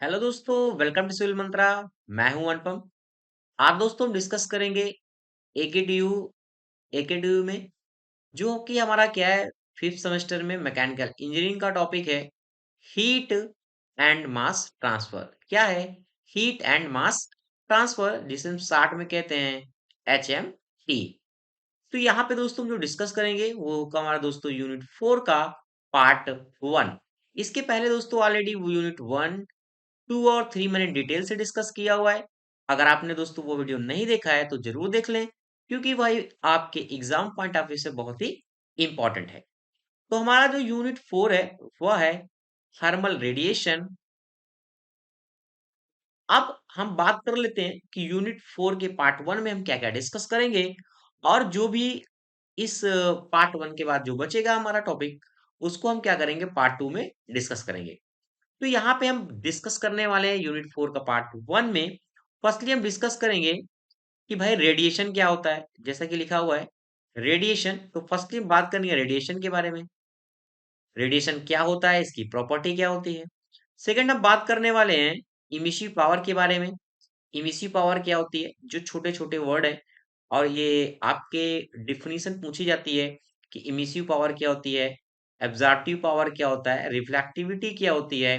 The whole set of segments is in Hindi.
हेलो दोस्तों, वेलकम टू सिविल मंत्रा। मैं हूं अनुपम। आज दोस्तों हम डिस्कस करेंगे एकेटीयू एकेटीयू में जो कि हमारा क्या है, फिफ्थ सेमेस्टर में मैकेनिकल इंजीनियरिंग का टॉपिक है हीट एंड मास ट्रांसफर। क्या है हीट एंड मास ट्रांसफर, जिसे हम शॉर्ट में कहते हैं HMT। तो यहाँ पे दोस्तों हम जो डिस्कस करेंगे वो होगा हमारा दोस्तों यूनिट 4 का पार्ट 1। इसके पहले दोस्तों ऑलरेडी वो यूनिट 1, 2 और 3 मैंने डिटेल से डिस्कस किया हुआ है। अगर आपने दोस्तों वो वीडियो नहीं देखा है तो जरूर देख लें, क्योंकि भाई आपके एग्जाम पॉइंट ऑफ व्यू से बहुत ही इंपॉर्टेंट है। तो हमारा जो यूनिट 4 है वह है थर्मल रेडिएशन। अब हम बात कर लेते हैं कि यूनिट 4 के पार्ट 1 में हम क्या क्या डिस्कस करेंगे, और जो भी इस पार्ट 1 के बाद जो बचेगा हमारा टॉपिक, उसको हम क्या करेंगे पार्ट 2 में डिस्कस करेंगे। तो यहाँ पे हम डिस्कस करने वाले हैं यूनिट 4 का पार्ट 1 में। फर्स्टली हम डिस्कस करेंगे कि भाई रेडिएशन क्या होता है, जैसा कि लिखा हुआ है रेडिएशन। तो फर्स्टली हम बात करेंगे रेडिएशन के बारे में। रेडिएशन क्या होता है, इसकी प्रॉपर्टी क्या होती है। सेकंड हम बात करने वाले हैं इमिसिव पावर के बारे में। इमिसिव पावर क्या होती है, जो छोटे छोटे वर्ड है और ये आपके डिफिनीशन पूछी जाती है कि इमिसिव पावर क्या होती है, एब्जॉर्प्टिव पावर क्या होता है, रिफ्लेक्टिविटी क्या होती है,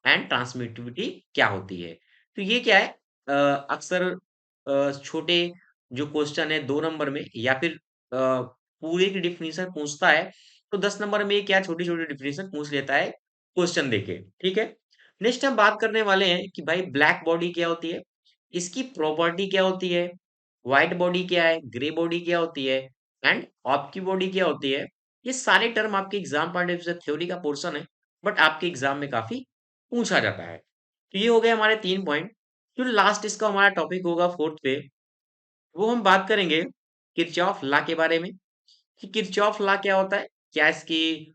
एंड ट्रांसमिटिविटी क्या होती है। तो ये क्या है, अक्सर छोटे जो क्वेश्चन है 2 नंबर में, या फिर पूरे की डिफिनीशन पूछता है तो 10 नंबर में क्या छोटी छोटी डिफिनीशन पूछ लेता है क्वेश्चन देके। ठीक है। नेक्स्ट हम बात करने वाले हैं कि भाई ब्लैक बॉडी क्या होती है, इसकी प्रॉपर्टी क्या होती है, व्हाइट बॉडी क्या है, ग्रे बॉडी क्या होती है, एंड आपकी बॉडी क्या होती है। ये सारे टर्म आपके एग्जाम पॉइंट ऑफ व्यू से थ्योरी का पोर्शन है, बट आपके एग्जाम में काफी पूछा जाता है। तो ये हो गए हमारे 3 पॉइंट। जो लास्ट इसका हमारा टॉपिक होगा फोर्थ पे, वो हम बात करेंगे किरचॉफ लॉ के बारे में कि किरचॉफ लॉ क्या होता है, क्या इसकी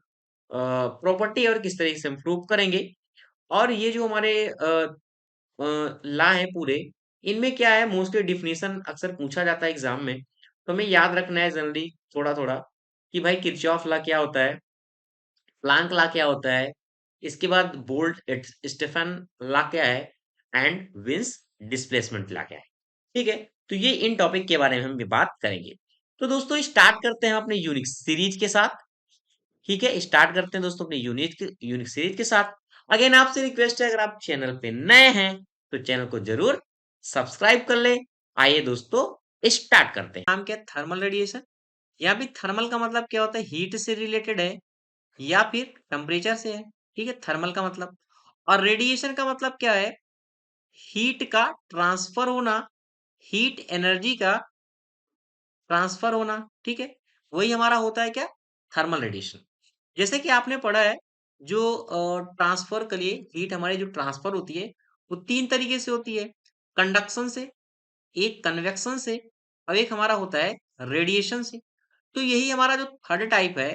प्रॉपर्टी और किस तरीके से हम प्रूव करेंगे। और ये जो हमारे ला है पूरे, इनमें क्या है मोस्टली डिफिनीशन अक्सर पूछा जाता है एग्जाम में, तो हमें याद रखना है जनरली थोड़ा थोड़ा कि भाई किरचॉफ ला क्या होता है, प्लांक ला क्या होता है, इसके बाद बोल्ट स्टेफन ला क्या है, एंड विंस डिस्प्लेसमेंट ला क्या है। ठीक है। तो ये इन टॉपिक के बारे में हम बात करेंगे। तो दोस्तों स्टार्ट करते हैं अपने यूनिक सीरीज के साथ। ठीक है, स्टार्ट करते हैं दोस्तों अपने यूनिक सीरीज के साथ। अगेन आपसे रिक्वेस्ट है, अगर आप चैनल पे नए हैं तो चैनल को जरूर सब्सक्राइब कर ले। आइए दोस्तों स्टार्ट करते हैं। नाम क्या है, थर्मल रेडिएशन। यहाँ भी थर्मल का मतलब क्या होता है, हीट से रिलेटेड है या फिर टेम्परेचर से है। ठीक है, थर्मल का मतलब। और रेडिएशन का मतलब क्या है, हीट का ट्रांसफर होना, हीट एनर्जी का ट्रांसफर होना। ठीक है, वही हमारा होता है क्या, थर्मल रेडिएशन। जैसे कि आपने पढ़ा है, जो ट्रांसफर के लिए हीट हमारी जो ट्रांसफर होती है वो 3 तरीके से होती है, कंडक्शन से, एक कन्वेक्शन से, और एक हमारा होता है रेडिएशन से। तो यही हमारा जो थर्ड टाइप है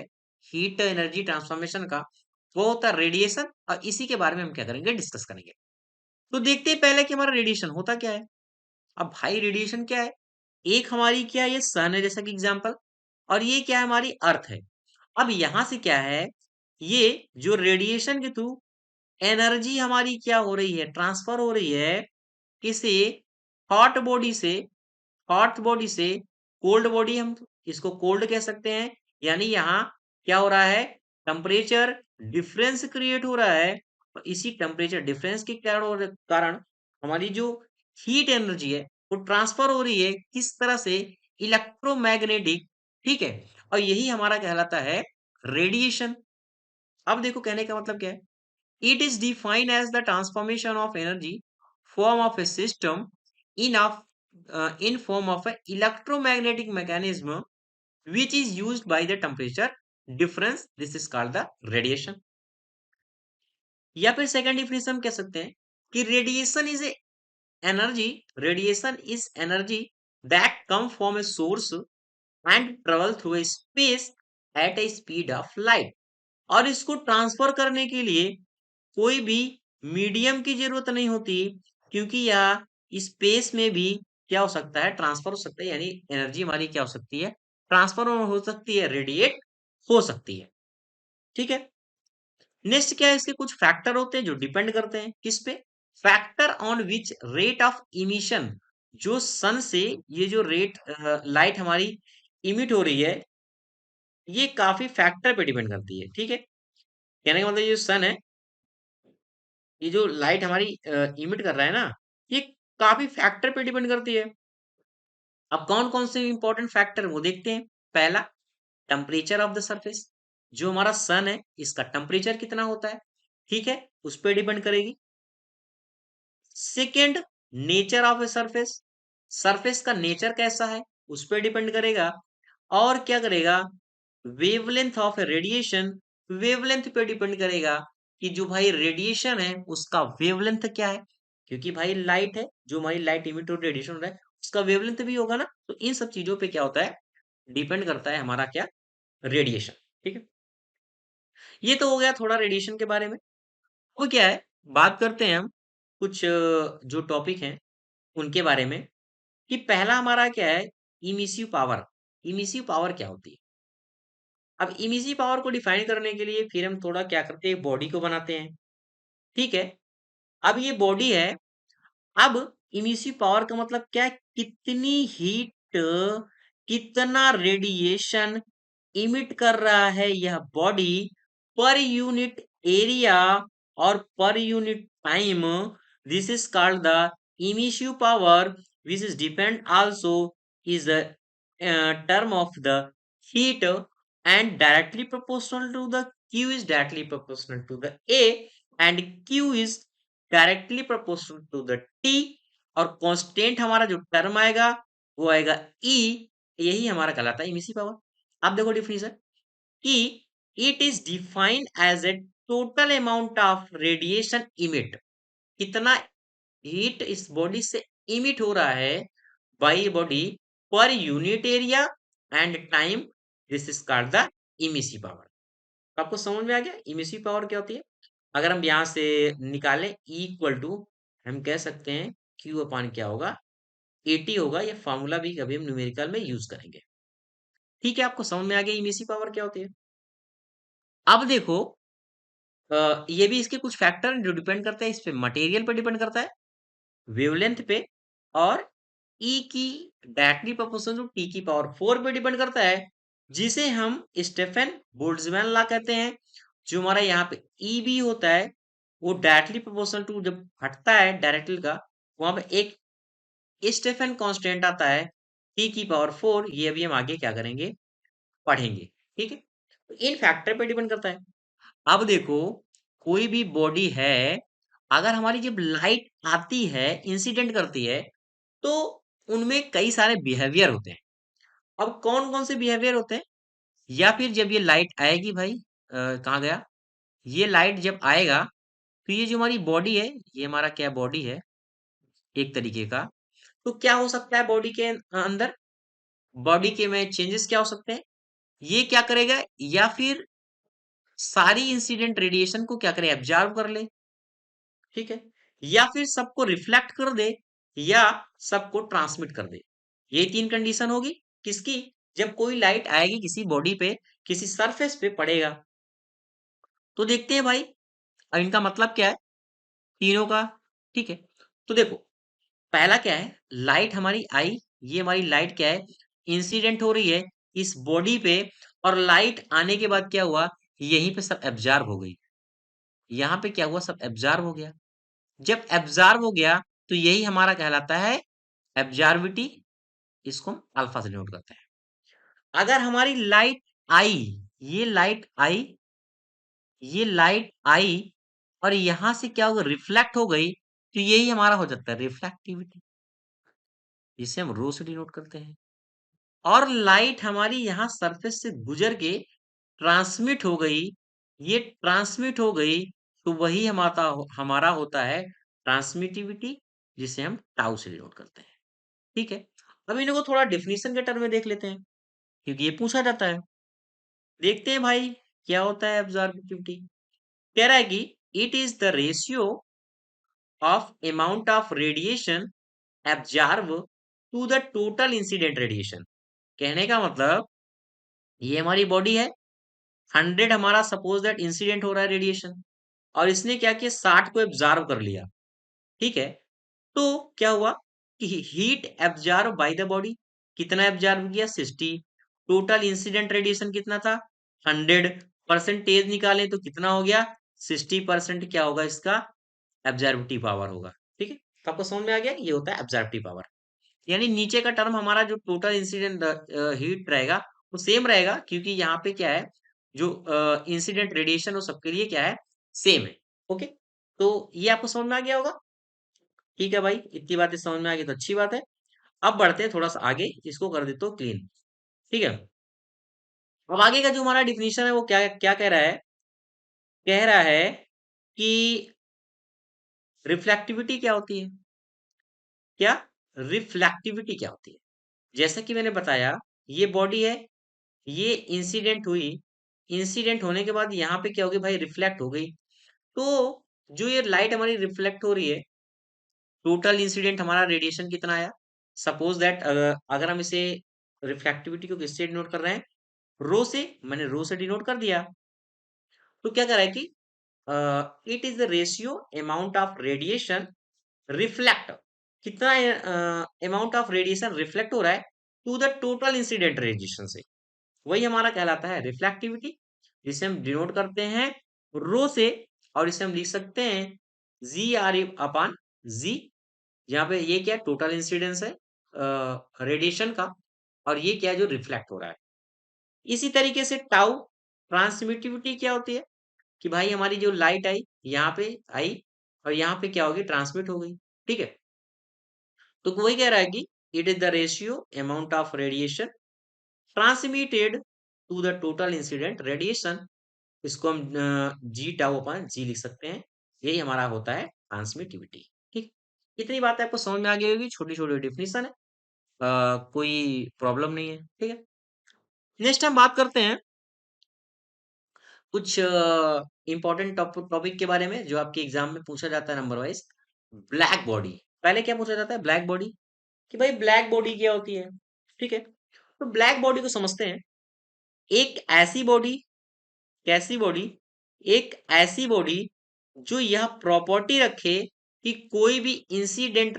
हीट एनर्जी ट्रांसफॉर्मेशन का, वो होता है रेडिएशन, और इसी के बारे में हम क्या करेंगे, डिस्कस करेंगे। तो देखते हैं पहले कि हमारा रेडिएशन होता क्या है। अब भाई रेडिएशन क्या है, एक हमारी क्या है, ये सन है जैसा कि एग्जांपल, और ये क्या है, हमारी अर्थ है। अब यहां से क्या है, ये जो रेडिएशन के थ्रू एनर्जी हमारी क्या हो रही है, ट्रांसफर हो रही है किसी हॉट बॉडी से, हॉट बॉडी से कोल्ड बॉडी, हम इसको कोल्ड कह सकते हैं। यानी यहाँ क्या हो रहा है, टेम्परेचर डिफरेंस क्रिएट हो रहा है, और इसी टेम्परेचर डिफरेंस के कारण हमारी जो हीट एनर्जी है वो ट्रांसफर हो रही है किस तरह से, इलेक्ट्रोमैग्नेटिक। ठीक है, और यही हमारा कहलाता है रेडिएशन। अब देखो कहने का मतलब क्या है, it is defined as the transformation of energy form of a system in of in form of a electromagnetic mechanism which is used by the temperature difference. This is called the radiation. या फिर सेकंड डिफिनेशन हम कह सकते हैं कि radiation is energy, radiation is energy that come from a source and travel through a space at A speed of light. और इसको ट्रांसफर करने के लिए कोई भी मीडियम की जरूरत नहीं होती, क्योंकि यह स्पेस में भी क्या हो सकता है, ट्रांसफर हो सकता है। यानी एनर्जी हमारी क्या हो सकती है, ट्रांसफर हो सकती है, रेडिएट हो सकती है। ठीक है। नेक्स्ट क्या है, इसके कुछ फैक्टर होते हैं जो डिपेंड करते हैं किस पे, factor on which rate of emission, जो सन से ये जो रेट लाइट हमारी इमिट हो रही है, ये काफी फैक्टर पे डिपेंड करती है। ठीक है, कहने का मतलब ये जो सन है, ये जो लाइट हमारी इमिट कर रहा है ना, ये काफी फैक्टर पे डिपेंड करती है। अब कौन कौन से इंपॉर्टेंट फैक्टर वो देखते हैं। पहला, टेम्परेचर ऑफ द सरफेस, जो हमारा सन है इसका टेम्परेचर कितना होता है, ठीक है, उस पर डिपेंड करेगी। Second, nature of a surface, surface का नेचर कैसा है उस पर डिपेंड करेगा। और क्या करेगा, wavelength of a radiation, wavelength पे डिपेंड करेगा कि जो भाई रेडिएशन है उसका वेवलेंथ क्या है, क्योंकि भाई लाइट है, जो हमारी लाइट इमिट और रेडिएशन हो रहा है उसका वेवलेंथ भी होगा ना, तो इन सब चीजों पे क्या होता है, डिपेंड करता है हमारा क्या, रेडिएशन। ठीक है, ये तो हो गया थोड़ा रेडिएशन के बारे में। वो क्या है, बात करते हैं हम कुछ जो टॉपिक हैं उनके बारे में, कि पहला हमारा क्या है, इमिसिव पावर। इमिसिव पावर क्या होती है। अब इमिसिव पावर को डिफाइन करने के लिए फिर हम थोड़ा क्या करते हैं, बॉडी को बनाते हैं। ठीक है, अब ये बॉडी है, अब इमिसिव पावर का मतलब क्या है, कितनी हीट, कितना रेडिएशन इमिट कर रहा है यह बॉडी पर यूनिट एरिया और per unit time. This is called the emissive power, which is depend also is the term of the heat and directly proportional to the q is directly proportional to the a and q is directली proportional to the t। और कांस्टेंट हमारा जो टर्म आएगा वो आएगा E, यही हमारा कहलाता है इमिसिव पावर। अब देखो डिफिनेशन, कि it is defined as a total amount of radiation emit, कितना हीट इस बॉडी से इमिट हो रहा है by body per unit area and time. This is called the emissive power. आपको समझ में आ गया इमिसिव पावर क्या होती है। अगर हम यहां से निकालें E इक्वल टू, हम कह सकते हैं Q अपान क्या होगा, 80 होगा। ये फॉर्मूला भी कभी हम न्यूमेरिकल में यूज करेंगे। ठीक है, आपको समझ में आ गया इमिसिव पावर क्या होती है। अब देखो, ये भी इसके कुछ फैक्टर जो डिपेंड करते हैं इस पे, मटेरियल पे डिपेंड करता है, वेवलेंथ पे, और E की डायरेक्टली प्रोपोर्शनल टू T की पावर 4 पे डिपेंड करता है, जिसे हम स्टेफन बोल्ट्जमैन लॉ कहते हैं। जो हमारा यहाँ पे E भी होता है, वो डायरेक्टली प्रोपोर्शनल टू जब हटता है डायरेक्टली का, वहां पे एक स्टेफन कांस्टेंट आता है T की पावर 4। ये अभी हम आगे क्या करेंगे, पढ़ेंगे। ठीक है, तो इन फैक्टर पे डिपेंड करता है। अब देखो, कोई भी बॉडी है, अगर हमारी जब लाइट आती है, इंसिडेंट करती है, तो उनमें कई सारे बिहेवियर होते हैं। अब कौन कौन से बिहेवियर होते हैं, या फिर जब ये लाइट आएगी भाई, कहाँ गया, ये लाइट जब आएगा तो ये जो हमारी बॉडी है, ये हमारा क्या बॉडी है एक तरीके का, तो क्या हो सकता है बॉडी के अंदर, बॉडी के में चेंजेस क्या हो सकते हैं, ये क्या करेगा, या फिर सारी इंसिडेंट रेडिएशन को क्या करे, एब्जॉर्ब कर ले। ठीक है, या फिर सबको रिफ्लेक्ट कर दे, या सबको ट्रांसमिट कर दे। ये तीन कंडीशन होगी किसकी, जब कोई लाइट आएगी किसी बॉडी पे, किसी सरफेस पे पड़ेगा। तो देखते हैं भाई, अब इनका मतलब क्या है तीनों का। ठीक है, तो देखो, पहला क्या है, लाइट हमारी आई, ये हमारी लाइट क्या है, इंसिडेंट हो रही है इस बॉडी पे, और लाइट आने के बाद क्या हुआ, यहीं पे सब एब्जॉर्ब हो गई। यहाँ पे क्या हुआ, सब एब्जॉर्ब हो गया। जब एब्जॉर्ब हो गया तो यही हमारा कहलाता है एब्जॉर्बिटी, इसको हम अल्फा से डिनोट करते हैं। अगर हमारी लाइट आई, ये लाइट आई, ये लाइट आई, और यहां से क्या होगा, रिफ्लेक्ट हो गई, तो यही हमारा हो जाता है रिफ्लेक्टिविटी, जिसे हम रो से डिनोट करते हैं। और लाइट हमारी यहाँ सरफेस से गुजर के ट्रांसमिट हो गई, ये ट्रांसमिट हो गई, तो वही हमारा होता है ट्रांसमिटिविटी, जिसे हम टाउ से डिनोट करते हैं। ठीक है, अब इनको थोड़ा डेफिनेशन के टर्म में देख लेते हैं, क्योंकि ये पूछा जाता है। देखते हैं भाई क्या होता है एब्जॉर्बिविटी। कह रहा है कि it is the ratio of amount of radiation absorb to the total incident radiation. कहने का मतलब, ये हमारी बॉडी है, 100 हमारा सपोज दैट इंसिडेंट हो रहा है रेडिएशन, और इसने क्या किया, 60 को एब्जॉर्ब कर लिया। ठीक है। तो क्या हुआ कि heat absorb by the body, कितना एब्जॉर्ब किया 60, टोटल इंसिडेंट रेडिएशन कितना था 100, परसेंटेज निकालें तो कितना हो गया 60% क्या होगा इसका एब्जॉर्बिव पावर होगा। ठीक है, तो आपको समझ में आ गया कि ये होता है एब्जॉर्बिव पावर। यानी नीचे का टर्म हमारा जो टोटल इंसिडेंट हीट रहेगा वो सेम रहेगा, क्योंकि यहाँ पे क्या है जो इंसिडेंट रेडिएशन वो सबके लिए क्या है सेम है। ओके, तो ये आपको समझ में आ गया होगा। ठीक है भाई, इतनी बातें समझ में आ गई तो अच्छी बात है। अब बढ़ते हैं थोड़ा सा आगे, इसको कर देते हो क्लीन। ठीक है, अब आगे का जो हमारा डिफिनीशन है वो क्या क्या कह रहा है, कह रहा है कि रिफ्लेक्टिविटी क्या होती है, क्या रिफ्लेक्टिविटी क्या होती है। जैसा कि मैंने बताया, ये बॉडी है, ये इंसिडेंट हुई, इंसिडेंट होने के बाद यहाँ पे क्या होगी भाई रिफ्लेक्ट हो गई। तो जो ये लाइट हमारी रिफ्लेक्ट हो रही है, टोटल इंसिडेंट हमारा रेडिएशन कितना आया, सपोज दैट अगर हम इसे रिफ्लेक्टिविटी को किससे डिनोट कर रहे हैं, रो से, मैंने रो से डिनोट कर दिया। तो क्या कर रहा है कि it is the ratio amount of radiation reflect, कितना अमाउंट ऑफ रेडिएशन रिफ्लेक्ट हो रहा है to the total incident radiation से, वही हमारा कहलाता है रिफ्लेक्टिविटी, जिसे हम डिनोट करते हैं रो से। और इसे हम लिख सकते हैं जी आर अपॉन जी, यहाँ पे ये क्या टोटल इंसिडेंस है रेडिएशन का, और ये क्या है जो रिफ्लेक्ट हो रहा है। इसी तरीके से टाउ ट्रांसमिटिविटी क्या होती है, कि भाई हमारी जो लाइट आई यहाँ पे आई और यहाँ पे क्या होगी ट्रांसमिट हो गई। ठीक है, तो वही कह रहा है कि it is the ratio amount of radiation transmitted to the total incident radiation, इसको हम जी टाउ अपॉन जी लिख सकते हैं, यही हमारा होता है ट्रांसमिटिविटी। ठीक, इतनी बात आपको समझ में आ गई होगी, छोटी छोटी डिफिनीशन है, कोई प्रॉब्लम नहीं है। ठीक है, नेक्स्ट हम बात करते हैं कुछ इंपॉर्टेंट टॉपिक के बारे में जो आपके एग्जाम में पूछा जाता है नंबर वाइज। ब्लैक बॉडी, पहले क्या पूछा जाता है ब्लैक बॉडी, कि भाई ब्लैक बॉडी क्या होती है। ठीक है, तो ब्लैक बॉडी को समझते हैं, एक ऐसी बॉडी, कैसी बॉडी, एक ऐसी बॉडी जो यह प्रॉपर्टी रखे कि कोई भी इंसिडेंट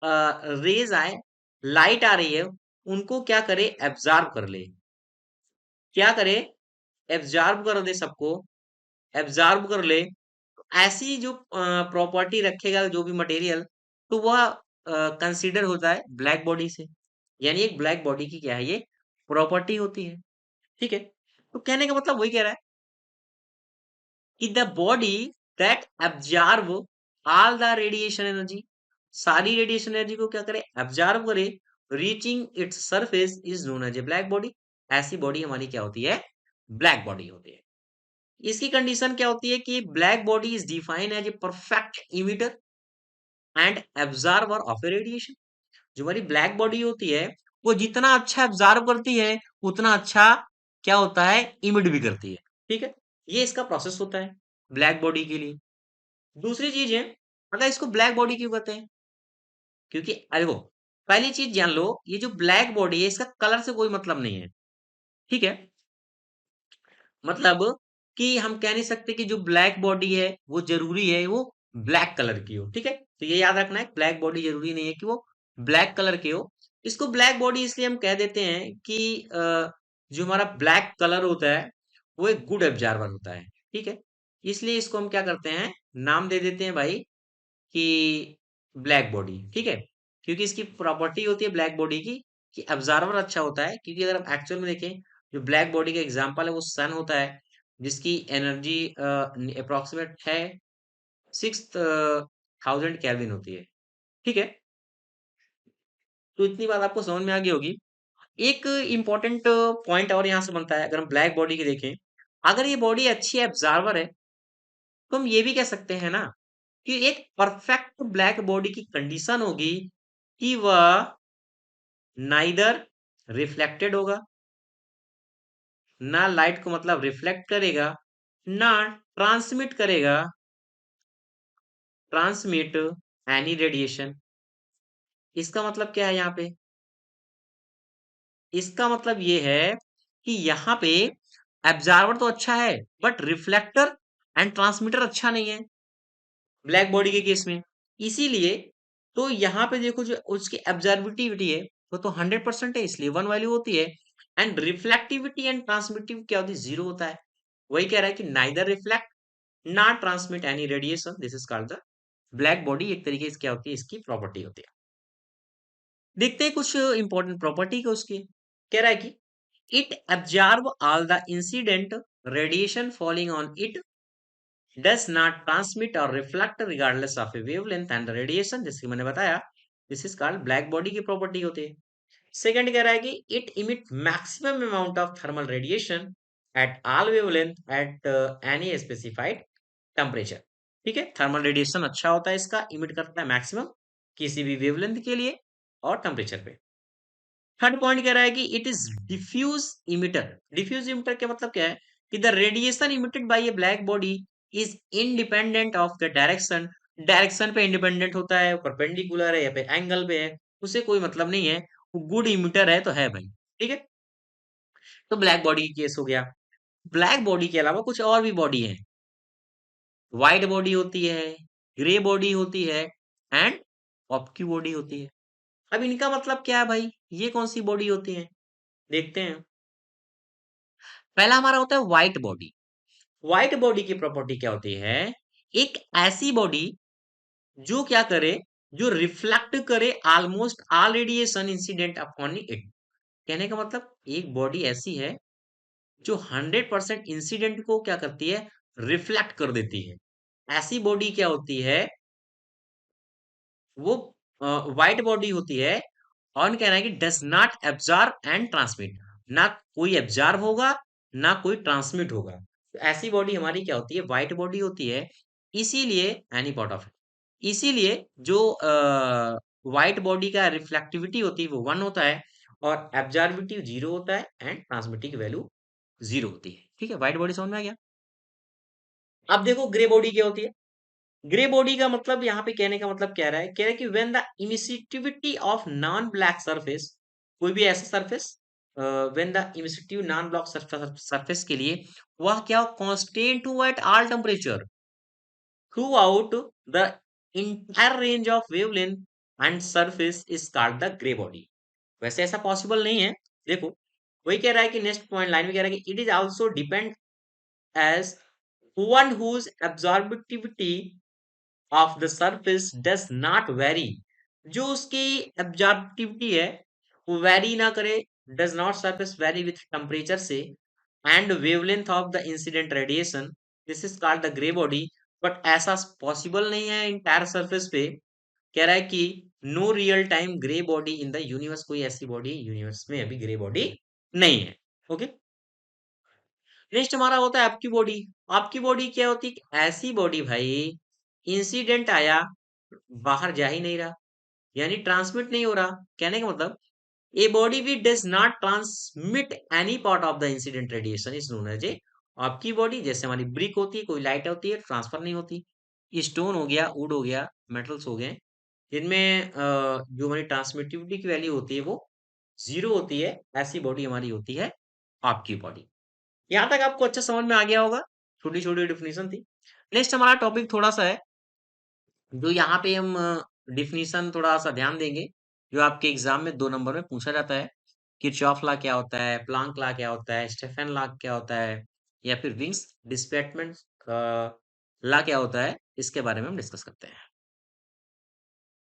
रेज आए, लाइट आ रही है, उनको क्या करे एब्जॉर्ब कर ले, क्या करे एब्जॉर्ब कर दे सबको, एब्जॉर्ब कर ले। ऐसी जो प्रॉपर्टी रखेगा जो भी मटेरियल, तो वह कंसीडर होता है ब्लैक बॉडी से। यानी एक ब्लैक बॉडी की क्या है ये प्रॉपर्टी होती है। ठीक है, तो कहने का मतलब वही कह रहा है कि the body that absorb all the radiation energy, सारी रेडिएशन एनर्जी को क्या करे एब्जॉर्ब करे, reaching its surface is known as a black body. ऐसी बॉडी हमारी क्या होती है ब्लैक बॉडी होती है। इसकी कंडीशन क्या होती है कि black body is defined as a perfect emitter and absorber of a radiation. जो हमारी ब्लैक बॉडी होती है वो जितना अच्छा एब्जॉर्ब करती है उतना अच्छा क्या होता है इमिट भी करती है। ठीक है, ये इसका प्रोसेस होता है ब्लैक बॉडी के लिए। दूसरी चीज है, अगर इसको ब्लैक बॉडी क्यों कहते हैं, क्योंकि अरे वो पहली चीज जान लो, ये जो ब्लैक बॉडी है इसका कलर से कोई मतलब नहीं है। ठीक है, मतलब कि हम कह नहीं सकते कि जो ब्लैक बॉडी है वो जरूरी है वो ब्लैक कलर की हो। ठीक है, तो ये याद रखना है ब्लैक बॉडी जरूरी नहीं है कि वो ब्लैक कलर की हो। इसको ब्लैक बॉडी इसलिए हम कह देते हैं कि जो हमारा ब्लैक कलर होता है वो एक गुड एब्जॉर्बर होता है। ठीक है, इसलिए इसको हम क्या करते हैं नाम दे देते हैं भाई कि ब्लैक बॉडी। ठीक है, क्योंकि इसकी प्रॉपर्टी होती है ब्लैक बॉडी की कि एब्जॉर्बर अच्छा होता है। क्योंकि अगर हम एक्चुअल में देखें, जो ब्लैक बॉडी का एग्जांपल है वो सन होता है, जिसकी एनर्जी अप्रोक्सीमेट है 6000 केल्विन होती है। ठीक है, तो इतनी बात आपको समझ में आ गई होगी। एक इम्पोर्टेंट पॉइंट और यहाँ से बनता है, अगर हम ब्लैक बॉडी की देखें, अगर ये बॉडी अच्छी एब्जॉर्बर है तो हम ये भी कह सकते हैं ना कि एक परफेक्ट ब्लैक बॉडी की कंडीशन होगी कि वह नाइदर रिफ्लेक्टेड होगा, ना लाइट को मतलब रिफ्लेक्ट करेगा, ना ट्रांसमिट करेगा, ट्रांसमिट एनी रेडिएशन। इसका मतलब क्या है यहाँ पे, इसका मतलब ये है कि यहाँ पे एब्जॉर्बर तो अच्छा है बट रिफ्लेक्टर एंड ट्रांसमीटर अच्छा नहीं है ब्लैक बॉडी के केस में। इसीलिए तो यहाँ पे देखो जो उसकी एब्जॉर्बिटिविटी है वो तो 100% है, इसलिए 1 वैल्यू होती है। एंड रिफ्लेक्टिविटी एंड ट्रांसमिटिव क्या होती है, 0 होता है। वही कह रहा है कि नाइदर रिफ्लेक्ट ना transmit any radiation, this is called the black body. एक तरीके से क्या होती है, इसकी प्रॉपर्टी होती है। देखते हैं कुछ इंपॉर्टेंट प्रॉपर्टी को उसकी। कह रहा है कि it absorb all the incident radiation falling on it, does not transmit और reflect regardless of a wavelength and radiation, जैसे मैंने बताया, this is called black body की प्रॉपर्टी होती है। सेकंड कह रहा है कि it emit maximum amount of thermal radiation at all wavelength at any specified temperature. ठीक है, थर्मल रेडिएशन अच्छा होता है, इसका इमिट करता है मैक्सिमम किसी भी वेवलेंथ के लिए और टेम्परेचर पे। थर्ड पॉइंट कह रहा है कि it is diffuse emitter. Diffuse emitter का मतलब क्या है कि the radiation emitted by a black body is independent of the direction. Direction पे इंडिपेंडेंट होता है, परपेंडिकुलर है या फिर एंगल पे है, उसे कोई मतलब नहीं है, वो गुड इमिटर है तो है भाई। ठीक है, तो ब्लैक बॉडी केस हो गया। ब्लैक बॉडी के अलावा कुछ और भी बॉडी है, व्हाइट बॉडी होती है, ग्रे बॉडी होती है एंड ऑब्क्यू बॉडी होती है। अब इनका मतलब क्या है भाई, ये कौन सी बॉडी होती है, देखते हैं। पहला हमारा होता है व्हाइट बॉडी। व्हाइट बॉडी की प्रॉपर्टी क्या होती है, एक ऐसी बॉडी जो क्या करे, जो रिफ्लेक्ट करे almost all radiation incident upon it. कहने का मतलब एक बॉडी ऐसी है जो 100% इंसिडेंट को क्या करती है, रिफ्लेक्ट कर देती है। ऐसी बॉडी क्या होती है, वो व्हाइट बॉडी होती है। और कहना है कि does not absorb and transmit, ना कोई एब्जॉर्ब होगा ना कोई ट्रांसमिट होगा। तो ऐसी बॉडी हमारी क्या होती है, व्हाइट बॉडी होती है। इसीलिए एनी पार्ट ऑफ इट, इसीलिए जो व्हाइट बॉडी का रिफ्लेक्टिविटी होती है वो 1 होता है और एब्जॉर्बिविटी 0 होता है एंड ट्रांसमिटिव की वैल्यू 0 होती है। ठीक है, व्हाइट बॉडी समझ में आ गया। अब देखो ग्रे बॉडी क्या होती है। ग्रे बॉडी का मतलब यहाँ पे कहने का मतलब कह रहा है, कह रहा है कि when the emissivity of non black surface, कोई भी ऐसा surface, when the emissivity non black surface के लिए वह क्या कांस्टेंट हुआ at all temperature throughout the entire range of wavelength and surface is called the grey body. वैसे ऐसा पॉसिबल नहीं है। देखो वही कह रहा है कि नेक्स्ट पॉइंट लाइन में कह रहा है कि it is also depend as one whose absorptivity of the surface does not vary, जो उसकी एब्जॉर्बिविटी है वो वेरी ना करे, does not surface vary with temperature से, and wavelength of the incident radiation, this is called the grey body. But ऐसा पॉसिबल नहीं है इंटायर सरफेस पे। कह रहा है कि no real time grey body in the universe, कोई ऐसी बॉडी यूनिवर्स में अभी ग्रे बॉडी नहीं है। ओके, नेक्स्ट हमारा होता है आपकी बॉडी। आपकी बॉडी क्या होती है, ऐसी बॉडी भाई इंसिडेंट आया बाहर जा ही नहीं रहा, यानी ट्रांसमिट नहीं हो रहा। कहने का मतलब a body which does not transmit any part of the incident radiation is known as a आपकी बॉडी। जैसे हमारी ब्रिक होती है, कोई लाइट होती है, ट्रांसफर नहीं होती। स्टोन हो गया, वुड हो गया, मेटल्स हो गए, जिनमें जो हमारी ट्रांसमिटिविटी की वैल्यू होती है वो 0 होती है, ऐसी बॉडी हमारी होती है आपकी बॉडी। यहाँ तक आपको अच्छा समझ में आ गया होगा, छोटी छोटी डिफिनीशन थी। नेक्स्ट हमारा टॉपिक थोड़ा सा है, जो यहाँ पे हम डिफिनीशन थोड़ा सा ध्यान देंगे, जो आपके एग्जाम में 2 नंबर में पूछा जाता है। किरचॉफ लॉ क्या होता है, प्लांक लॉ क्या होता है, स्टेफन लॉ क्या होता है, या फिर विंग्स डिस्प्लेसमेंट लॉ क्या होता है, इसके बारे में हम डिस्कस करते हैं।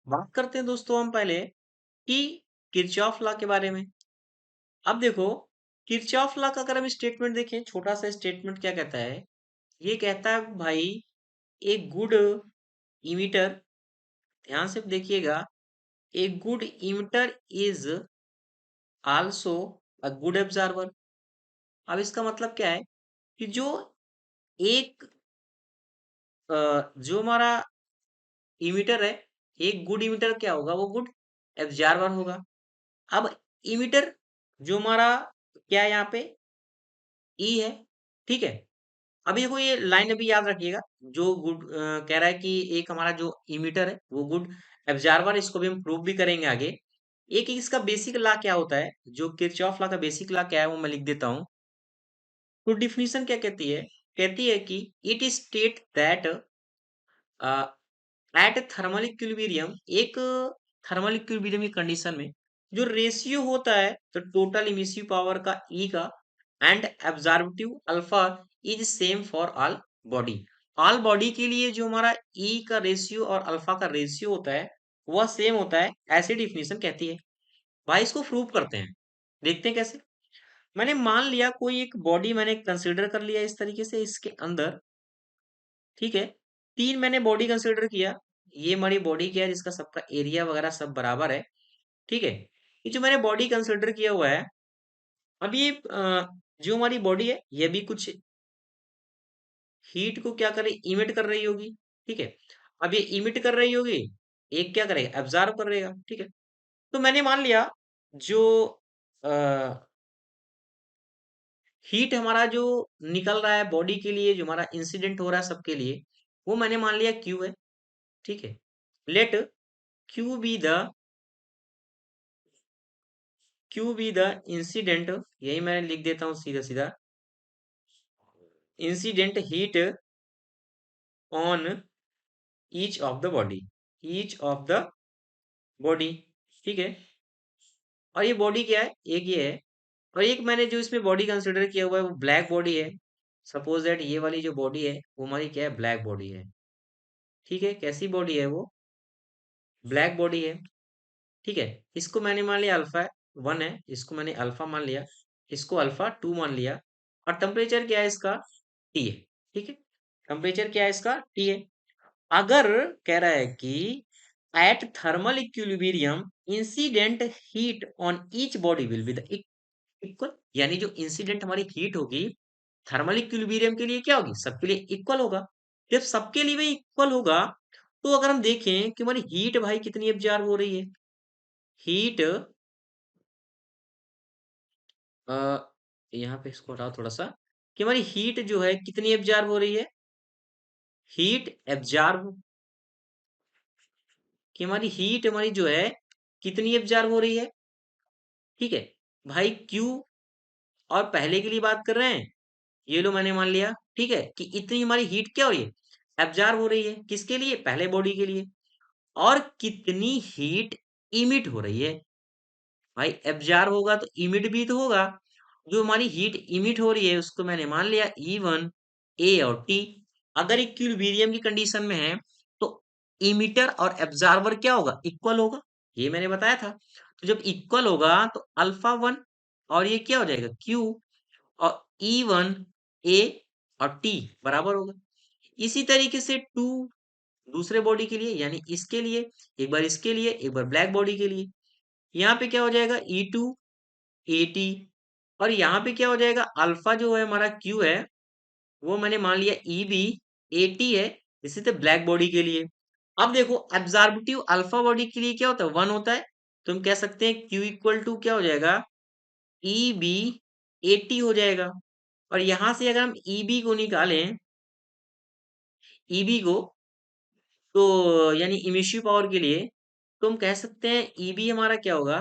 बात करते हैं दोस्तों हम पहले कि किरचॉफ लॉ के बारे में। अब देखो किरचॉफ लॉ का अगर हम स्टेटमेंट देखें, छोटा सा स्टेटमेंट क्या कहता है, ये कहता है भाई एक गुड इमिटर, ध्यान से देखिएगा, a good emitter is also a good observer. अब इसका मतलब क्या है कि एक जो हमारा इमिटर है, एक गुड इमिटर क्या होगा, वो गुड ऑब्जर्वर होगा। अब इमिटर जो हमारा क्या है यहाँ पे, ई है। ठीक है, अभी देखो ये लाइन अभी याद रखिएगा, जो गुड कह रहा है कि एक हमारा जो इमिटर है वो गुड ऑब्जर्वर, इसको भी हम प्रूव भी करेंगे आगे। एक इसका बेसिक लॉ क्या होता है, जो किरचॉफ लॉ का बेसिक लॉ क्या है वो मैं लिख देता हूँ। तो डिफिनीशन क्या कहती है, कहती है कि it state that at thermal equilibrium, एक थर्मल इक्विलिब्रियम की कंडीशन में जो रेशियो होता है तो टोटल इमिसिव पावर का ई का and absorptive alpha is same for all body. All body के लिए जो हमारा ई का रेशियो और अल्फा का रेशियो होता है वह सेम होता है, ऐसी डिफिनीशन कहती है। भाई इसको प्रूव करते हैं, देखते हैं कैसे। मैंने मान लिया कोई एक बॉडी मैंने कंसिडर कर लिया इस तरीके से, इसके अंदर, ठीक है, तीन मैंने बॉडी कंसिडर किया। ये हमारी बॉडी क्या है जिसका सबका एरिया वगैरह सब बराबर है, ठीक है। ये जो मैंने बॉडी कंसिडर किया हुआ है, अब ये जो हमारी बॉडी है ये भी कुछ हीट को क्या करे, इमिट कर रही होगी, ठीक है। अब ये इमिट कर रही होगी, एक क्या करेगा, एब्जॉर्ब कर रहेगा, ठीक है। तो मैंने मान लिया जो हीट हमारा जो निकल रहा है बॉडी के लिए, जो हमारा इंसिडेंट हो रहा है सबके लिए, वो मैंने मान लिया क्यू है, ठीक है। Let Q be the incident, यही मैंने लिख देता हूँ सीधा सीधा, incident heat on each of the body, each of the body, ठीक है। और ये बॉडी क्या है, एक ये है, और एक मैंने जो इसमें बॉडी कंसिडर किया हुआ है वो ब्लैक बॉडी है। सपोज दैट ये वाली जो बॉडी है वो हमारी क्या है, ब्लैक बॉडी है, ठीक है। कैसी बॉडी है वो, ब्लैक बॉडी है, ठीक है। इसको मैंने मान लिया अल्फा 1 है, इसको मैंने अल्फा मान लिया, इसको अल्फा 2 मान लिया, और टेम्परेचर क्या है इसका, टी है, ठीक है। टेम्परेचर क्या है इसका, टी है। अगर कह रहा है कि at thermal equilibrium incident heat on each body will be the equal, यानी जो इंसिडेंट हमारी हीट होगी थर्मल इक्विलिब्रियम के लिए क्या होगी, सबके लिए इक्वल होगा। जब सबके लिए इक्वल होगा तो अगर हम देखें कि हमारी हीट भाई कितनी एब्जॉर्ब हो रही है, हीट अ, यहाँ पे इसको हटाओ थोड़ा सा, कि हमारी हीट जो है कितनी एब्जॉर्ब हो रही है, हीट एब्जॉर्ब, कि हमारी हीट हमारी जो है कितनी एब्जॉर्ब हो रही है, ठीक है। भाई क्यू, और पहले के लिए बात कर रहे हैं, ये लो मैंने मान लिया, ठीक है, कि इतनी हमारी हीट क्या हो रही है, एब्जॉर्ब हो रही है, किसके लिए, पहले बॉडी के लिए। और कितनी हीट इमिट हो रही है, भाई एब्जॉर्ब होगा तो इमिट भी तो होगा। जो हमारी हीट इमिट हो रही है उसको मैंने मान लिया E1 ए और टी। अगर इक्विलिब्रियम की कंडीशन में है तो इमिटर और एब्जॉर्बर क्या होगा, इक्वल होगा, ये मैंने बताया था। तो जब इक्वल होगा तो अल्फा 1 और ये क्या हो जाएगा, क्यू, और E1 ए और टी बराबर होगा। इसी तरीके से टू दूसरे बॉडी के लिए, यानी इसके लिए, एक बार इसके लिए, एक बार ब्लैक बॉडी के लिए, यहाँ पे क्या हो जाएगा, E2 एटी, और यहाँ पे क्या हो जाएगा, अल्फा जो है हमारा क्यू है वो मैंने मान लिया ईबी एटी है, इसी तरह ब्लैक बॉडी के लिए। अब देखो एब्जॉर्बिटिव अल्फा बॉडी के लिए क्या होता है, 1 होता है, तो हम कह सकते हैं क्यू इक्वल टू क्या हो जाएगा, ईबी एटी हो जाएगा। और यहां से अगर हम ईबी को निकालें, ईबी को, तो यानी इमिशिव पावर के लिए, तो हम कह सकते हैं ईबी हमारा क्या होगा,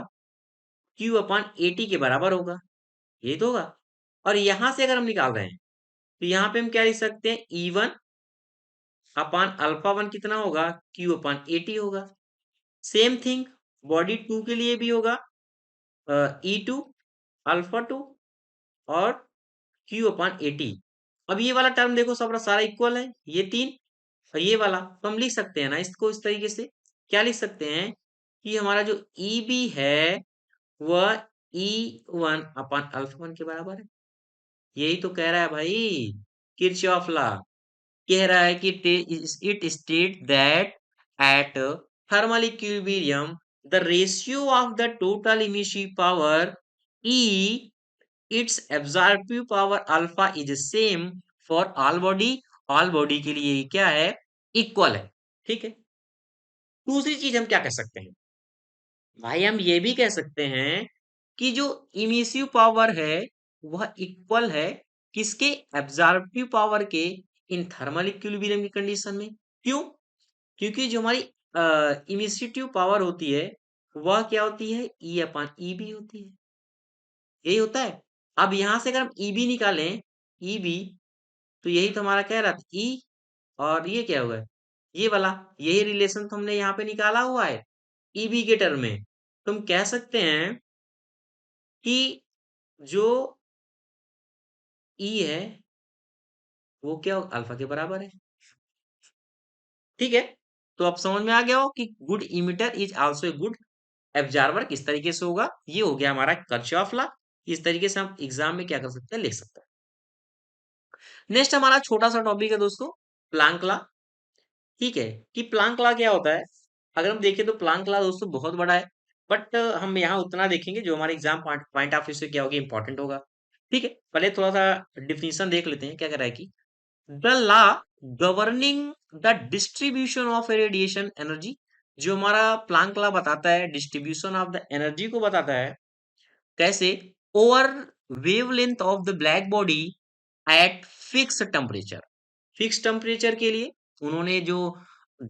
क्यू अपॉन एटी के बराबर होगा, यही तो होगा। और यहां से अगर हम निकाल रहे हैं तो यहाँ पे हम क्या लिख सकते हैं, E1 अपान अल्फा 1 कितना होगा, क्यू अपान एटी होगा। सेम थिंग बॉडी 2 के लिए भी होगा, E2 अल्फा 2 और क्यू अपान एटी। अब ये वाला टर्म देखो सब सारा इक्वल है, ये तीन और ये वाला, तो हम लिख सकते हैं ना इसको इस तरीके से, क्या लिख सकते हैं कि हमारा जो EB है वह E1 अपान अल्फा 1 के बराबर है। यही तो कह रहा है भाई किरचॉफ लॉ, कह रहा है कि it state that at thermal equilibrium the ratio of the total emissive power E its absorptive power alpha is same for all body के लिए क्या है, इक्वल है, ठीक है। दूसरी चीज हम क्या कह सकते हैं, भाई हम ये भी कह सकते हैं कि जो इमिसिव पावर है वह इक्वल है किसके, एब्जॉर्बिव पावर के, इन थर्मल इक्विलिब्रियम की कंडीशन में। क्यों, क्योंकि जो हमारी इमिसिटिव पावर होती है वह क्या होती है, ई अपान ई बी होती है, यही होता है। अब यहां से अगर हम ई बी निकालें, ई बी, तो यही तो हमारा कह रहा था ई, और ये क्या होगा, ये वाला, यही रिलेशन तो हमने यहाँ पे निकाला हुआ है ईबी के टर्म में। तो हम कह सकते हैं कि जो ई है वो क्या अल्फा के बराबर है। ठीक है, तो अब समझ में आ गया हो कि good emitter is also a good absorber किस तरीके से होगा। ये हो गया हमारा किरचॉफ लॉ। इस तरीके से हम एग्जाम में क्या कर सकते हैं, लिख सकते हैं। नेक्स्ट हमारा छोटा सा टॉपिक है दोस्तों, प्लांक लॉ। ठीक है, कि प्लांक लॉ क्या होता है। अगर हम देखें तो प्लांक लॉ दोस्तों बहुत बड़ा है, बट हम यहाँ उतना देखेंगे जो हमारे एग्जाम पॉइंट ऑफ व्यू से क्या होगा, इंपॉर्टेंट होगा। ठीक है, पहले थोड़ा सा डिफिनीशन देख लेते हैं क्या कह रहा है कि the law governing the distribution of radiation energy. जो हमारा प्लांक लॉ बताता है डिस्ट्रीब्यूशन ऑफ द एनर्जी को बताता है, कैसे, over wavelength of the black body at fix temperature. Fix temperature के लिए उन्होंने जो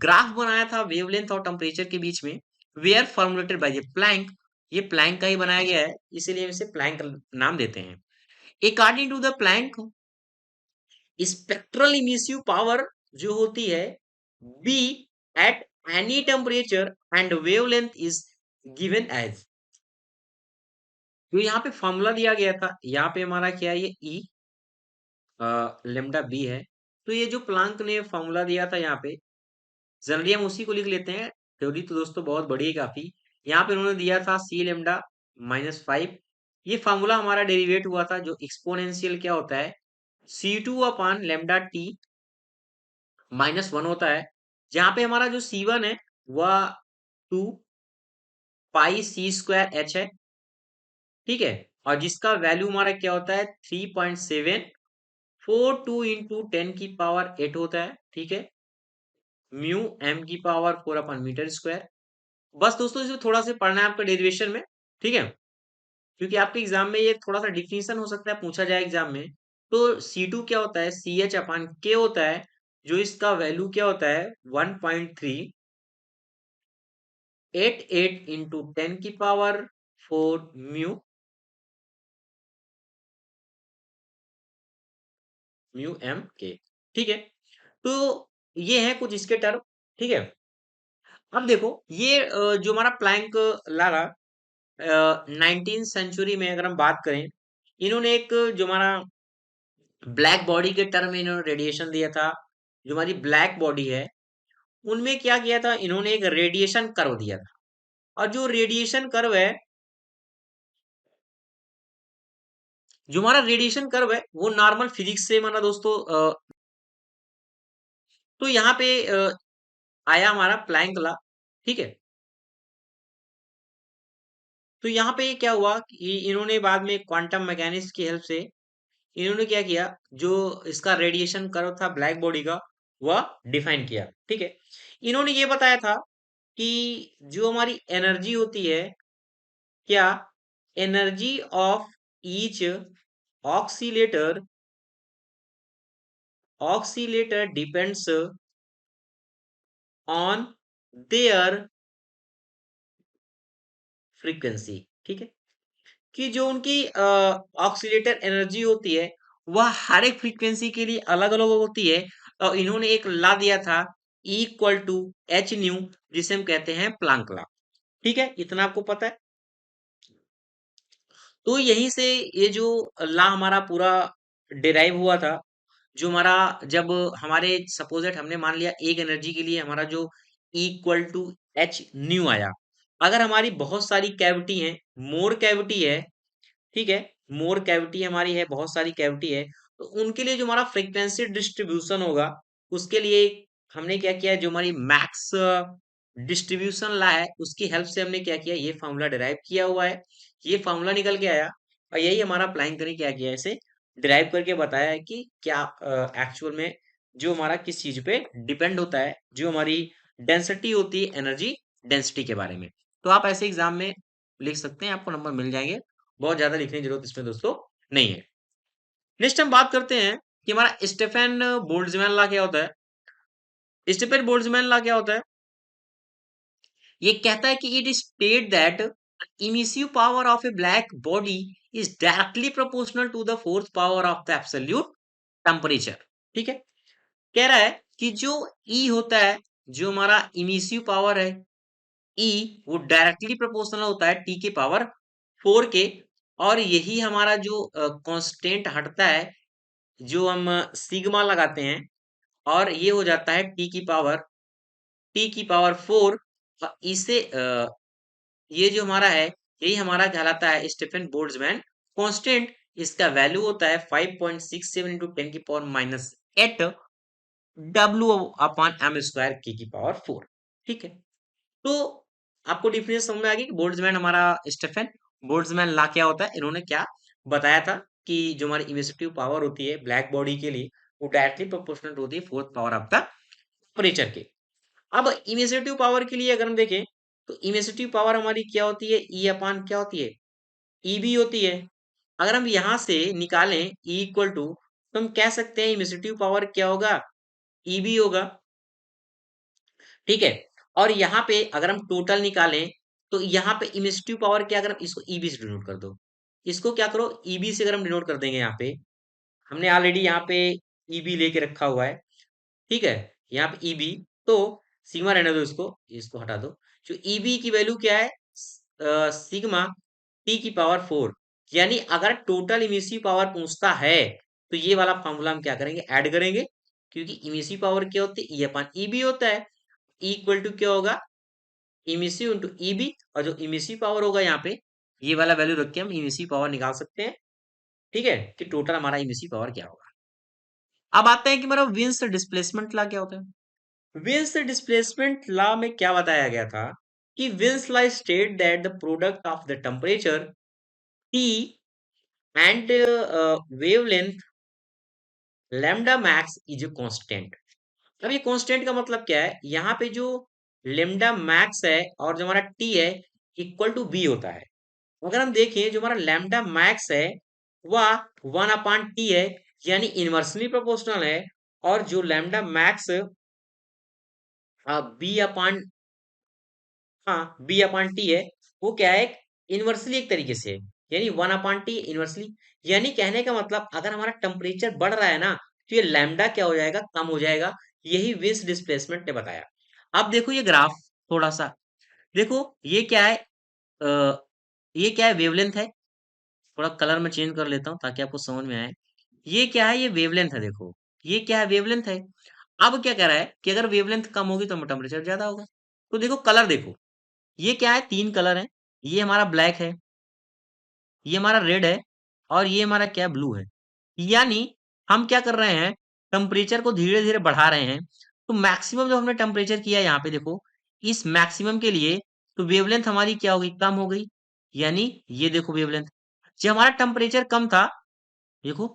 ग्राफ बनाया था वेवलेंथ और टेम्परेचर के बीच में, where formulated by the Planck. ये प्लैंक का ही बनाया गया है, इसीलिए हम इसे प्लैंक नाम देते हैं। According to the Planck, spectral emissive power जो होती है B at any temperature and wavelength is given as. जो यहाँ पे फॉर्मूला दिया गया था, यहाँ पे हमारा क्या है, ये ई लेमडा बी है। तो ये जो प्लांक ने फॉर्मूला दिया था यहाँ पे, जनरली हम उसी को लिख लेते हैं। थ्योरी तो दोस्तों बहुत बड़ी है काफी। यहाँ पे उन्होंने दिया था सी लेमडा -5। ये फॉर्मूला हमारा डेरिवेट हुआ था, जो एक्सपोनेंशियल क्या होता है, C2/λT -1 होता है। जहाँ पे हमारा जो C1 है वह 2 पाई C² H है। ठीक है, और जिसका वैल्यू हमारा क्या होता है, 3.742 × 10⁸ होता है। ठीक है, म्यू m⁴/मीटर स्क्वायर। बस दोस्तों इसमें थोड़ा सा पढ़ना है आपका डेरिवेशन में। ठीक है, क्योंकि आपके एग्जाम में ये थोड़ा सा डिफिनीशन हो सकता है पूछा जाए एग्जाम में। तो C2 क्या होता है, CH/K होता है, जो इसका वैल्यू क्या होता है, 1.388 × 10⁴ म्यू m K। ठीक है, तो ये है कुछ इसके टर्म। ठीक है, अब देखो ये जो हमारा प्लैंक लगा 19th सेंचुरी में अगर हम बात करें, इन्होंने एक जो हमारा ब्लैक बॉडी के टर्म में इन्होंने रेडिएशन दिया था। जो हमारी ब्लैक बॉडी है उनमें क्या किया था, इन्होंने एक रेडिएशन कर्व दिया था। और जो रेडिएशन कर्व है, जो हमारा रेडिएशन कर्व है वो नॉर्मल फिजिक्स से हमारा दोस्तों तो यहाँ पे आया हमारा प्लैंक लॉ। ठीक है, तो यहाँ पे क्या हुआ कि इन्होंने बाद में क्वांटम मैकेनिक्स की हेल्प से इन्होंने क्या किया, जो इसका रेडिएशन कर्व था ब्लैक बॉडी का वह डिफाइन किया। ठीक है, इन्होंने ये बताया था कि जो हमारी एनर्जी होती है, क्या energy of each oscillator oscillator depends on their frequency. ठीक है, कि जो उनकी ऑक्सीलेटर एनर्जी होती है वह हर एक फ्रीक्वेंसी के लिए अलग अलग होती है। और इन्होंने एक लॉ दिया था E = H न्यू, जिसे हम कहते हैं प्लांक लॉ। ठीक है, इतना आपको पता है। तो यहीं से ये जो लॉ हमारा पूरा डिराइव हुआ था। जो हमारा जब हमारे सपोजेट हमने मान लिया एक एनर्जी के लिए हमारा जो E = H न्यू आया। अगर हमारी बहुत सारी कैविटी है, मोर कैविटी है, ठीक है, मोर कैविटी हमारी है, बहुत सारी कैविटी है, तो उनके लिए जो हमारा फ्रीक्वेंसी डिस्ट्रीब्यूशन होगा, उसके लिए हमने क्या किया, जो हमारी मैक्स डिस्ट्रीब्यूशन ला है उसकी हेल्प से हमने क्या किया, ये फॉर्मूला डिराइव किया हुआ है। ये फॉर्मूला निकल के आया और यही हमारा प्लानिंग ने क्या किया, इसे डिराइव करके बताया है कि क्या एक्चुअल में जो हमारा किस चीज पे डिपेंड होता है, जो हमारी डेंसिटी होती है, एनर्जी डेंसिटी के बारे में। तो आप ऐसे एग्जाम में लिख सकते हैं, आपको नंबर मिल जाएंगे। बहुत ज्यादा लिखने की जरूरत इसमें दोस्तों नहीं है। नेक्स्ट हम बात करते हैं कि हमारा स्टेफन बोल्ट्जमैन लॉ क्या होता है। स्टेफन बोल्ट्जमैन लॉ क्या होता है, ये कहता है कि it is state that emissive power of a black body is directly proportional to the fourth power of the absolute temperature. ठीक है, कह रहा है कि जो ई होता है जो हमारा इमिसिव पावर है ई, वो डायरेक्टली प्रोपोर्शनल होता है टी के पावर 4 के। और यही हमारा जो कांस्टेंट हटता है, जो हम सिग्मा लगाते हैं, और ये हो जाता है टी की पावर 4। इसे ये जो हमारा है, यही हमारा कहलाता है स्टीफन बोल्ट्जमैन कांस्टेंट। इसका वैल्यू होता है 5.67 इंटू 10 की power minus 8 W upon m square K की पावर 4। ठीक है, तो आपको डिफरेंस समझ में आ गई कि बोल्ट्जमैन हमारा स्टीफन बोल्ट्जमैन लॉ क्या होता है, इन्होंने क्या बताया था कि जो हमारी इमिसिव पावर होती है ब्लैक बॉडी के लिए, वो डायरेक्टली प्रोपोर्शनल होती है fourth power of the temperature के। अब इमिसिव पावर के लिए अगर हम देखें, तो इमिसिव पावर हमारी क्या होती है, ई अपान क्या होती है, ईबी होती है। अगर हम यहां से निकालें ई इक्वल टू, तो हम कह सकते हैं इमिसिव पावर क्या होगा, ईबी होगा। ठीक है, और यहाँ पे अगर हम टोटल निकालें, तो यहाँ पे इमिसिव पावर क्या, अगर हम इसको ईबी से डिनोट कर दो, इसको क्या करो ईबी से अगर हम डिनोट कर देंगे, यहाँ पे हमने ऑलरेडी यहाँ पे ईबी लेके रखा हुआ है। ठीक है, यहाँ पे ईबी, तो सिग्मा रहने दो, इसको इसको हटा दो। जो ईबी की वैल्यू क्या है, सिग्मा टी की पावर 4। यानी अगर टोटल इमिसिव पावर पूछता है, तो ये वाला फॉर्मूला हम क्या करेंगे, ऐड करेंगे। क्योंकि इमिसिव पावर क्या होती है, ई अपन ईबी होता है। इक्वल टू क्या होगा, इमिसिव इंटू ईबी, और जो इमिसिव पावर होगा यहाँ पे, ये वाला वैल्यू रख के हम इमिसिव पावर निकाल सकते हैं। ठीक है, कि टोटल हमारा इमिसिव पावर क्या होगा। अब आते हैं कि मेरा विन्स डिस्प्लेसमेंट लॉ क्या होता है। विन्स डिस्प्लेसमेंट लॉ में क्या बताया गया था कि wins law state that the product of the temperature T and wavelength lambda max is a constant. अब ये कांस्टेंट का मतलब क्या है, यहाँ पे जो लैम्डा मैक्स है और जो हमारा टी है, इक्वल टू बी होता है। अगर हम देखें, जो हमारा लैम्डा मैक्स है वह 1/t है, यानी इनवर्सली प्रोपोर्शनल है। और जो लैम्डा मैक्स बी अपान, हाँ बी अपान टी है, वो क्या है, इनवर्सली एक तरीके से है, यानी 1/t इनवर्सली। यानी कहने का मतलब, अगर हमारा टेम्परेचर बढ़ रहा है ना, तो ये लैम्डा क्या हो जाएगा, कम हो जाएगा। यही विन्स डिस्प्लेसमेंट ने बताया। अब देखो ये ग्राफ, थोड़ा सा देखो, ये क्या है, ये क्या है, वेवलेंथ है। थोड़ा कलर में चेंज कर लेता हूँ ताकि आपको समझ में आए। ये क्या है, ये वेवलेंथ है, देखो ये क्या है, वेवलेंथ है। अब क्या कह रहा है कि अगर वेवलेंथ कम होगी तो टेम्परेचर ज्यादा होगा। तो देखो कलर देखो, ये क्या है, तीन कलर है। ये हमारा ब्लैक है, ये हमारा रेड है, और ये हमारा क्या ब्लू है। यानी हम क्या कर रहे हैं, टेम्परेचर को धीरे धीरे बढ़ा रहे हैं। तो मैक्सिमम जो हमने टेम्परेचर किया यहाँ पे देखो, इस मैक्सिमम के लिए तो वेवलेंथ हमारी क्या हो गई, कम हो गई। यानी ये देखो वेवलेंथ, जब हमारा टेम्परेचर कम था, देखो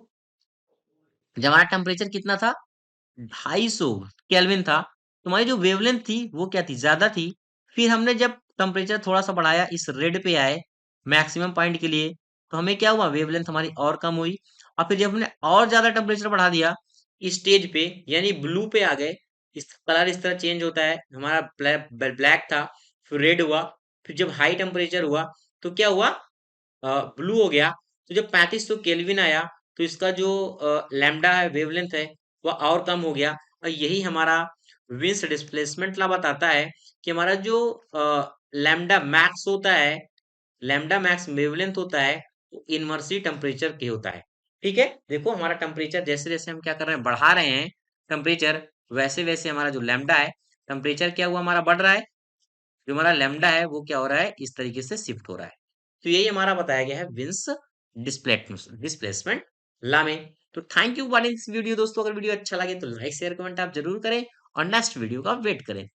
जब हमारा टेम्परेचर कितना था, 250 केल्विन था, तुम्हारी जो वेवलेंथ थी वो क्या थी, ज्यादा थी। फिर हमने जब टेम्परेचर थोड़ा सा बढ़ाया, इस रेड पे आए मैक्सिमम पॉइंट के लिए, तो हमें क्या हुआ, वेवलेंथ हमारी और कम हुई। और फिर जब हमने और ज्यादा टेम्परेचर बढ़ा दिया इस स्टेज पे, यानी ब्लू पे आ गए, इस कलर इस तरह चेंज होता है। हमारा ब्लैक था, फिर रेड हुआ, फिर जब हाई टेम्परेचर हुआ तो क्या हुआ, ब्लू हो गया। तो जब 3500 केल्विन आया, तो इसका जो लैम्डा है, वेवलेंथ है, वह और कम हो गया। और यही हमारा विन्स डिस्प्लेसमेंट लॉ बताता है कि हमारा जो लैम्डा मैक्स होता है, लैम्डा मैक्स वेवलेंथ होता है, वो इनवर्सली टेम्परेचर के होता है। ठीक है, देखो हमारा टेम्परेचर जैसे जैसे हम क्या कर रहे हैं, बढ़ा रहे हैं टेम्परेचर, वैसे वैसे हमारा जो लैम्डा है, टेम्परेचर क्या हुआ, हमारा बढ़ रहा है। जो हमारा लैम्डा है वो क्या हो रहा है, इस तरीके से शिफ्ट हो रहा है। तो यही हमारा बताया गया है विंस डिस्प्लेसमेंट ला में। तो thank you for this video दोस्तों। अगर वीडियो अच्छा लगे तो लाइक शेयर कमेंट आप जरूर करें, और नेक्स्ट वीडियो का वेट करें।